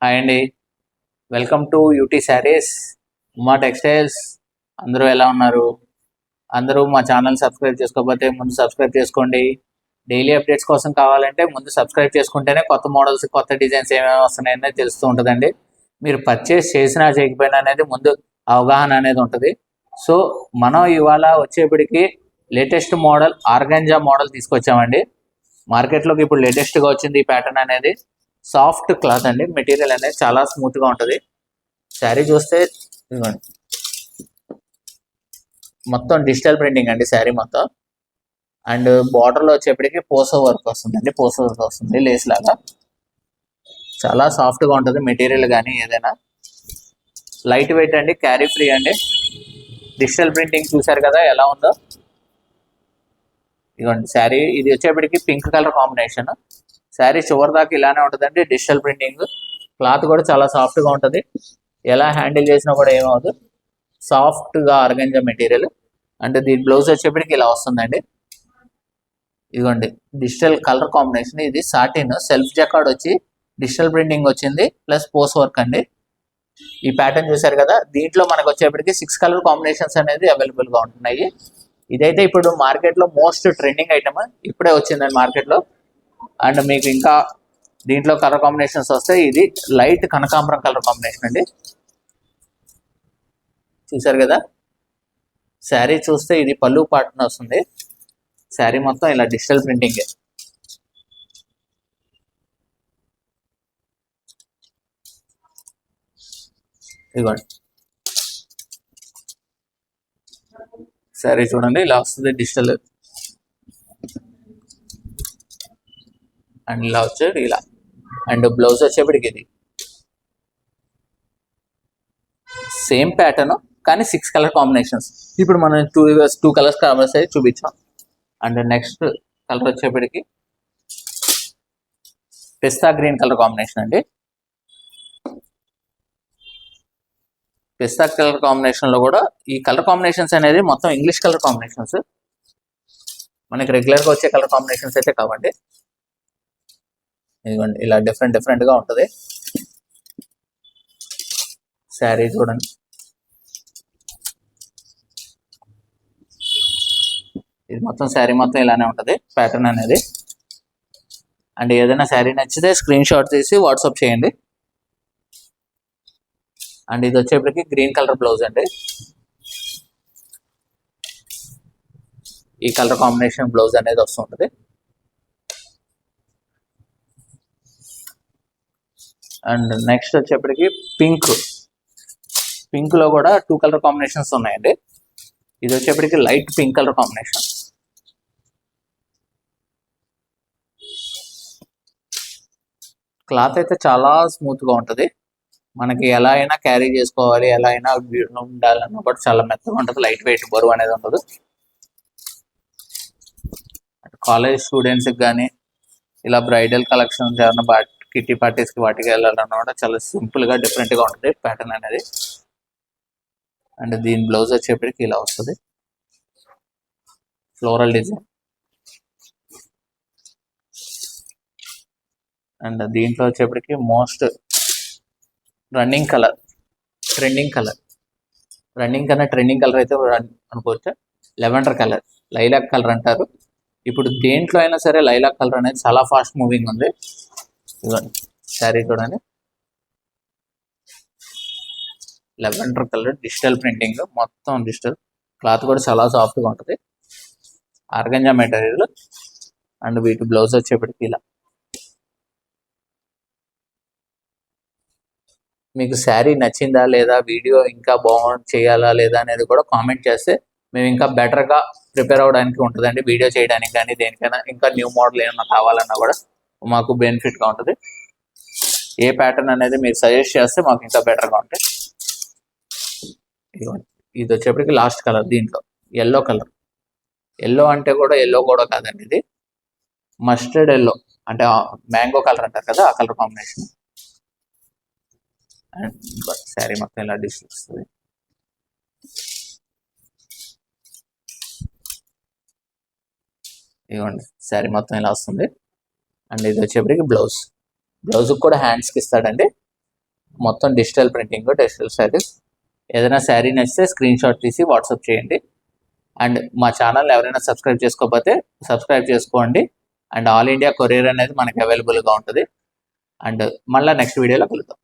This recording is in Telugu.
హాయ్ అండి. Welcome to UT sarees, Uma textiles. అందరూ ఎలా ఉన్నారు? అందరూ మా ఛానల్ సబ్స్క్రైబ్ చేసుకోకపోతే ముందు సబ్స్క్రైబ్ చేసుకోండి. డైలీ అప్డేట్స్ కోసం కావాలంటే ముందు సబ్స్క్రైబ్ చేసుకుంటేనే కొత్త మోడల్స్, కొత్త డిజైన్స్ ఏమేమి వస్తున్నాయనేది తెలుస్తూ ఉంటుందండి. మీరు పర్చేస్ చేసినా చేయకపోయినా అనేది ముందు అవగాహన అనేది ఉంటుంది. సో మనం ఇవాళ వచ్చేప్పటికి లేటెస్ట్ మోడల్ ఆర్గాంజా మోడల్ తీసుకొచ్చామండి. మార్కెట్లోకి ఇప్పుడు లేటెస్ట్గా వచ్చింది ఈ ప్యాటర్న్ అనేది. సాఫ్ట్ క్లాత్ అండి, మెటీరియల్ అనేది చాలా స్మూత్గా ఉంటుంది. శారీ చూస్తే ఇదిగోండి, మొత్తం డిజిటల్ ప్రింటింగ్ అండి శారీ మొత్తం. అండ్ బార్డర్లో వచ్చేప్పటికి పోసో వర్క్ వస్తుందండి, పోసో వర్క్ వస్తుంది లేస్ లాగా. చాలా సాఫ్ట్గా ఉంటుంది మెటీరియల్ కానీ ఏదైనా. లైట్ వెయిట్ అండి, క్యారీ ఫ్రీ అండి. డిజిటల్ ప్రింటింగ్ చూసారు కదా ఎలా ఉందో. ఇదిగోండి శారీ, ఇది వచ్చేప్పటికి పింక్ కలర్ కాంబినేషన్. శారీ చివరి దాకా ఇలానే ఉంటుందండి. డిజిటల్ ప్రింటింగ్, క్లాత్ కూడా చాలా సాఫ్ట్గా ఉంటుంది. ఎలా హ్యాండిల్ చేసినా కూడా ఏమవుతుంది, సాఫ్ట్గా ఆర్గంజా మెటీరియల్. అంటే దీని బ్లౌజ్ వచ్చేప్పటికి ఇలా వస్తుందండి. ఇదిగోండి డిజిటల్ కలర్ కాంబినేషన్. ఇది సాటిన్ సెల్ఫ్ జకార్డ్ వచ్చి డిజిటల్ ప్రింటింగ్ వచ్చింది, ప్లస్ పోస్ట్ వర్క్ అండి. ఈ ప్యాటర్న్ చూసారు కదా, దీంట్లో మనకు వచ్చేప్పటికి 6 కలర్ కాంబినేషన్స్ అనేది అవైలబుల్గా ఉంటున్నాయి. ఇదైతే ఇప్పుడు మార్కెట్లో మోస్ట్ ట్రెండింగ్ ఐటమ్, ఇప్పుడే వచ్చిందండి మార్కెట్లో. అండ్ మీకు ఇంకా దీంట్లో కలర్ కాంబినేషన్స్ వస్తాయి. ఇది లైట్ కనకాంబరం కలర్ కాంబినేషన్ అండి. చూసారు కదా, శారీ చూస్తే ఇది పళ్ళు పాటన వస్తుంది. శారీ మొత్తం ఇలా డిజిటల్ ప్రింటింగ్. ఇదిగోండి శారీ చూడండి ఇలా వస్తుంది డిజిటల్. అండ్ ఇలా వచ్చేది ఇలా. అండ్ బ్లౌజ్ వచ్చేప్పటికి ఇది సేమ్ ప్యాటర్న్ కానీ 6 కలర్ కాంబినేషన్స్. ఇప్పుడు మనం టూ కలర్స్ కాంబినేషన్ అయితే చూపించాం. అండ్ నెక్స్ట్ కలర్ వచ్చేప్పటికి పిస్తా గ్రీన్ కలర్ కాంబినేషన్ అండి. పిస్తా కలర్ కాంబినేషన్ లో కూడా ఈ కలర్ కాంబినేషన్స్ అనేది మొత్తం ఇంగ్లీష్ కలర్ కాంబినేషన్స్. మనకి రెగ్యులర్ గా వచ్చే కలర్ కాంబినేషన్స్ అయితే కావండి. ఇదిగోండి ఇలా డిఫరెంట్ గా ఉంటుంది శారీ చూడండి. ఇది మొత్తం శారీ మొత్తం ఇలానే ఉంటుంది ప్యాటర్న్ అనేది. అండ్ ఏదైనా శారీ నచ్చితే స్క్రీన్ షాట్ తీసి వాట్సాప్ చేయండి. అండ్ ఇది వచ్చేప్పటికి గ్రీన్ కలర్ బ్లౌజ్ అండి. ఈ కలర్ కాంబినేషన్ బ్లౌజ్ అనేది వస్తుంటుంది. అండ్ నెక్స్ట్ వచ్చేప్పటికి పింక్ లో కూడా 2 కలర్ కాంబినేషన్స్ ఉన్నాయండి. ఇది వచ్చేప్పటికి light pink colour combination. Cloth అయితే చాలా స్మూత్ గా ఉంటుంది. మనకి ఎలా అయినా క్యారీ చేసుకోవాలి, ఎలా అయినా ఉండాలన్నా కూడా చాలా మెత్తగా ఉంటుంది. లైట్ వెయిట్, బరువు అనేది ఉండదు. కాలేజ్ స్టూడెంట్స్కి కానీ ఇలా బ్రైడల్ కలెక్షన్స్ ఏమన్నా కిట్టి పార్టీస్కి వాటికి వెళ్ళాలన్నా కూడా చాలా సింపుల్గా డిఫరెంట్గా ఉంటుంది ప్యాటర్న్ అనేది. అండ్ దీని బ్లౌజ్ వచ్చేప్పటికి ఇలా వస్తుంది, ఫ్లోరల్ డిజైన్. అండ్ దీంట్లో వచ్చేప్పటికి మోస్ట్ ట్రెండింగ్ కలర్ అయితే అనుకోవచ్చు, లెవెండర్ కలర్, లైలాక్ కలర్ అంటారు. ఇప్పుడు దేంట్లో అయినా సరే లైలాక్ కలర్ అనేది చాలా ఫాస్ట్ మూవింగ్ ఉంది. ఇదిగోండి శారీ చూడండి, లెవెండర్ కలర్ డిజిటల్ ప్రింటింగ్, మొత్తం డిజిటల్. క్లాత్ కూడా చాలా సాఫ్ట్గా ఉంటుంది, ఆర్గంజా మెటీరియల్. అండ్ వీటి బ్లౌజ్ వచ్చేప్పటికి ఇలా. మీకు శారీ నచ్చిందా లేదా, వీడియో ఇంకా చేయాలా లేదా అనేది కూడా కామెంట్ చేస్తే మేము ఇంకా బెటర్గా ప్రిపేర్ అవ్వడానికి ఉంటుందండి. వీడియో చేయడానికి కానీ దేనికైనా ఇంకా న్యూ మోడల్ ఏమన్నా కావాలన్నా కూడా మాకు బెనిఫిట్గా ఉంటుంది. ఏ ప్యాటర్న్ అనేది మీరు సజెస్ట్ చేస్తే మాకు ఇంకా బెటర్గా ఉంటుంది. ఇది వచ్చేప్పటికి లాస్ట్ కలర్, దీంట్లో ఎల్లో కలర్. ఎల్లో అంటే కూడా ఎల్లో కూడా కాదండి, ఇది మస్టర్డ్ ఎల్లో, అంటే మ్యాంగో కలర్ అంటారు కదా, ఆ కలర్ కాంబినేషన్. అండ్ శారీ మొత్తం ఇలా డిష్ వస్తుంది. ఇదిగోండి శారీ మొత్తం ఇలా వస్తుంది. అండ్ ఇది వచ్చేప్పటికి బ్లౌజ్ కూడా హ్యాండ్స్కి ఇస్తాడండి. మొత్తం డిజిటల్ ప్రింటింగ్, డిజిటల్ శారీస్. ఏదైనా శారీ నచ్చితే స్క్రీన్ షాట్ తీసి వాట్సాప్ చేయండి. అండ్ మా ఛానల్ ఎవరైనా సబ్స్క్రైబ్ చేసుకోకపోతే సబ్స్క్రైబ్ చేసుకోండి. అండ్ ఆల్ ఇండియా కొరియర్ అనేది మనకి అవైలబుల్గా ఉంటుంది. అండ్ మళ్ళీ నెక్స్ట్ వీడియోలో కలుద్దాం.